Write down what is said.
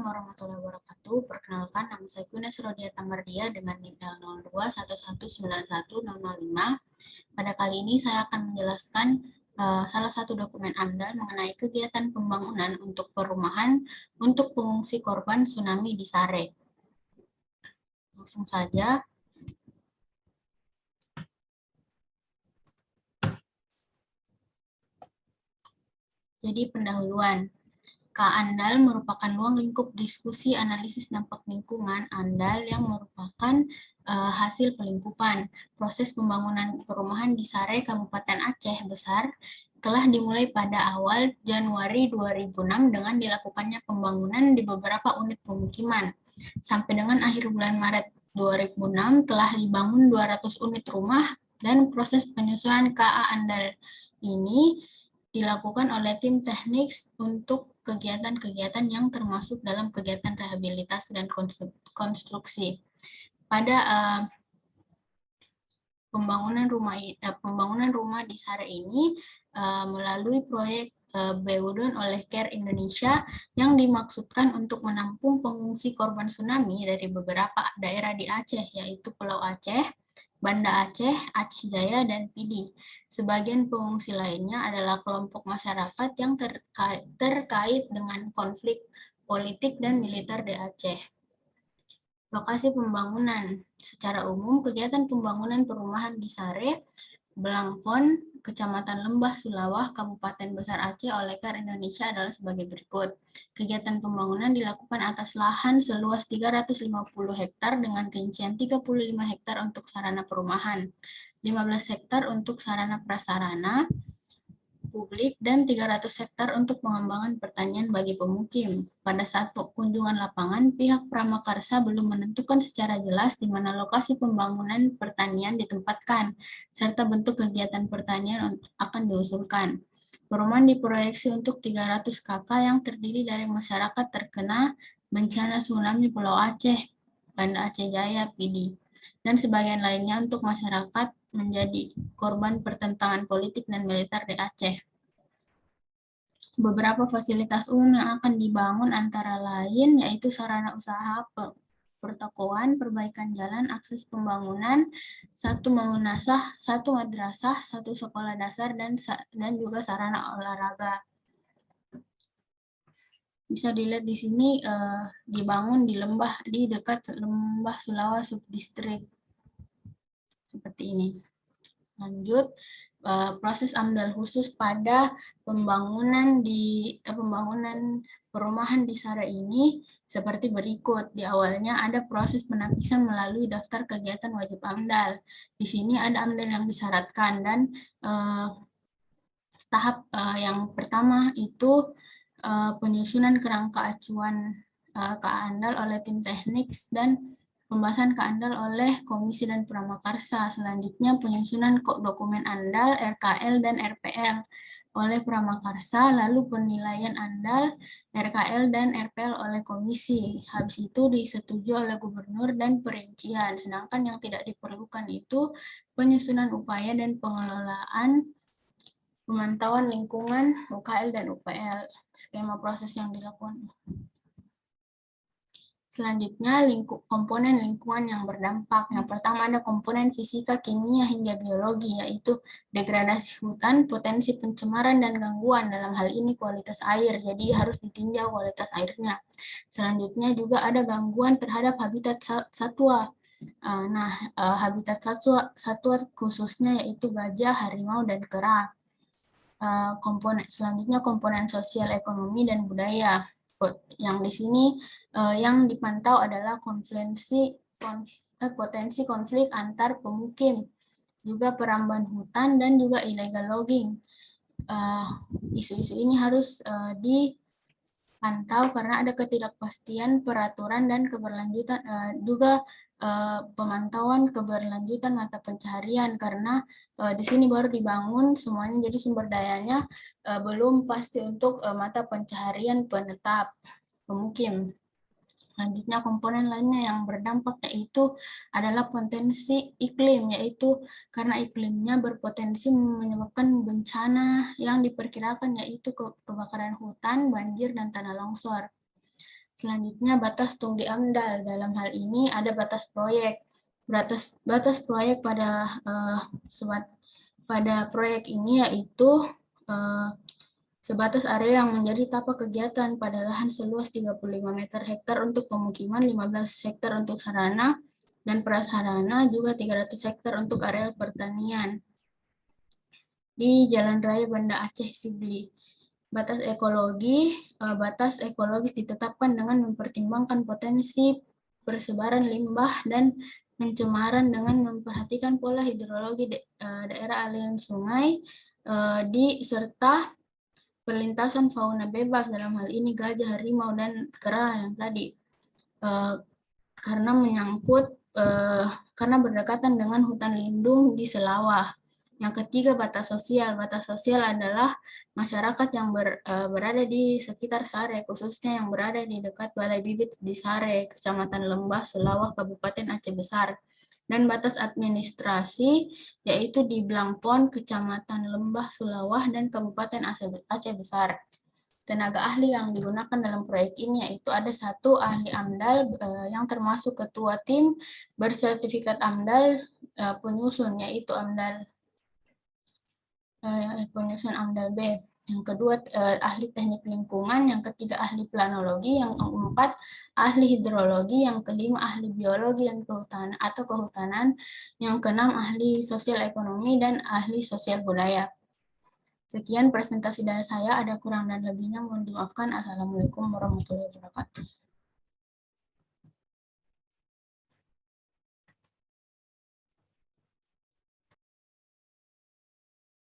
warahmatullahi wabarakatuh. Perkenalkan, nama saya Gunes Rodia Tamardia dengan NIM L0211911005. Pada kali ini saya akan menjelaskan salah satu dokumen AMDAL mengenai kegiatan pembangunan untuk perumahan untuk pengungsi korban tsunami di Sare. Langsung saja. Jadi pendahuluan. KA-ANDAL merupakan ruang lingkup diskusi analisis dampak lingkungan ANDAL yang merupakan hasil pelingkupan. Proses pembangunan perumahan di Sare, Kabupaten Aceh Besar telah dimulai pada awal Januari 2006 dengan dilakukannya pembangunan di beberapa unit pemukiman. Sampai dengan akhir bulan Maret 2006 telah dibangun 200 unit rumah dan proses penyusunan KA-ANDAL ini dilakukan oleh tim teknik untuk kegiatan-kegiatan yang termasuk dalam kegiatan rehabilitasi dan konstruksi. Pada pembangunan rumah di Sare ini melalui proyek BUDON oleh CARE Indonesia yang dimaksudkan untuk menampung pengungsi korban tsunami dari beberapa daerah di Aceh, yaitu Pulau Aceh, Banda Aceh, Aceh Jaya, dan Pidi. Sebagian pengungsi lainnya adalah kelompok masyarakat yang terkait dengan konflik politik dan militer di Aceh. Lokasi pembangunan. Secara umum, kegiatan pembangunan perumahan di Sare, Belangpon, Kecamatan Lembah Sulawah, Kabupaten Besar Aceh oleh CARE Indonesia adalah sebagai berikut. Kegiatan pembangunan dilakukan atas lahan seluas 350 hektar dengan rincian 35 hektar untuk sarana perumahan, 15 hektar untuk sarana prasarana publik, dan 300 hektar untuk pengembangan pertanian bagi pemukim. Pada saat kunjungan lapangan, pihak Pramakarsa belum menentukan secara jelas di mana lokasi pembangunan pertanian ditempatkan, serta bentuk kegiatan pertanian akan diusulkan. Perumahan diproyeksi untuk 300 KK yang terdiri dari masyarakat terkena bencana tsunami Pulau Aceh, Banda Aceh Jaya, Pidi, dan sebagian lainnya untuk masyarakat menjadi korban pertentangan politik dan militer di Aceh. Beberapa fasilitas umum yang akan dibangun antara lain yaitu sarana usaha pertokoan, perbaikan jalan, akses pembangunan, 1 maunasah, 1 madrasah, 1 sekolah dasar, dan juga sarana olahraga. Bisa dilihat di sini dibangun di dekat Lembah Sulawah Subdistrik. Seperti ini. Lanjut, proses AMDAL khusus pada pembangunan perumahan di Sare ini seperti berikut. Di awalnya ada proses penapisan melalui daftar kegiatan wajib AMDAL. Di sini ada AMDAL yang disyaratkan dan tahap yang pertama itu penyusunan kerangka acuan KA-ANDAL oleh tim teknik dan pembahasan KA-ANDAL oleh Komisi dan Pramakarsa. Selanjutnya penyusunan dokumen ANDAL, RKL, dan RPL oleh Pramakarsa, lalu penilaian ANDAL, RKL, dan RPL oleh Komisi. Habis itu disetujui oleh Gubernur dan perincian. Sedangkan yang tidak diperlukan itu penyusunan upaya dan pengelolaan pemantauan lingkungan, UKL, dan UPL. Skema proses yang dilakukan. Selanjutnya, komponen lingkungan yang berdampak. Yang pertama ada komponen fisika, kimia, hingga biologi, yaitu degradasi hutan, potensi pencemaran, dan gangguan. Dalam hal ini kualitas air, jadi harus ditinjau kualitas airnya. Selanjutnya juga ada gangguan terhadap habitat satwa. Habitat satwa khususnya yaitu gajah, harimau, dan kera. Selanjutnya komponen sosial, ekonomi, dan budaya. Yang di sini yang dipantau adalah potensi konflik antar pemukim, juga perambahan hutan, dan juga illegal logging. Isu-isu ini harus dipantau karena ada ketidakpastian peraturan dan keberlanjutan, juga pemantauan keberlanjutan mata pencaharian karena di sini baru dibangun semuanya, jadi sumber dayanya belum pasti untuk mata pencaharian penetap pemukim. Selanjutnya komponen lainnya yang berdampak yaitu adalah potensi iklim, yaitu karena iklimnya berpotensi menyebabkan bencana yang diperkirakan yaitu kebakaran hutan, banjir, dan tanah longsor. Selanjutnya batas tunggu AMDAL. Dalam hal ini ada batas proyek. Batas proyek pada proyek ini yaitu sebatas area yang menjadi tapak kegiatan pada lahan seluas 35 meter hektar untuk pemukiman, 15 hektar untuk sarana dan prasarana, juga 300 hektar untuk area pertanian di Jalan Raya Banda Aceh Sigli. Batas ekologis ditetapkan dengan mempertimbangkan potensi persebaran limbah dan pencemaran dengan memperhatikan pola hidrologi daerah aliran sungai serta perlintasan fauna bebas, dalam hal ini gajah, harimau, dan kera yang tadi, karena berdekatan dengan hutan lindung di Selawah. Yang ketiga, batas sosial. Batas sosial adalah masyarakat yang berada di sekitar Sare, khususnya yang berada di dekat Balai Bibit di Sare, Kecamatan Lembah, Selawah, Kabupaten Aceh Besar. Dan batas administrasi, yaitu di Blangpon, Kecamatan Lembah, Sulawah, dan Kabupaten Aceh Besar. Tenaga ahli yang digunakan dalam proyek ini yaitu ada 1 ahli AMDAL yang termasuk ketua tim bersertifikat AMDAL penyusun, yaitu penyusun AMDAL B. Yang kedua ahli teknik lingkungan, yang ketiga ahli planologi, yang keempat ahli hidrologi, yang kelima ahli biologi dan kehutanan, yang keenam ahli sosial ekonomi dan ahli sosial budaya. Sekian presentasi dari saya, ada kurang dan lebihnya mohon dimaafkan. Assalamualaikum warahmatullahi wabarakatuh.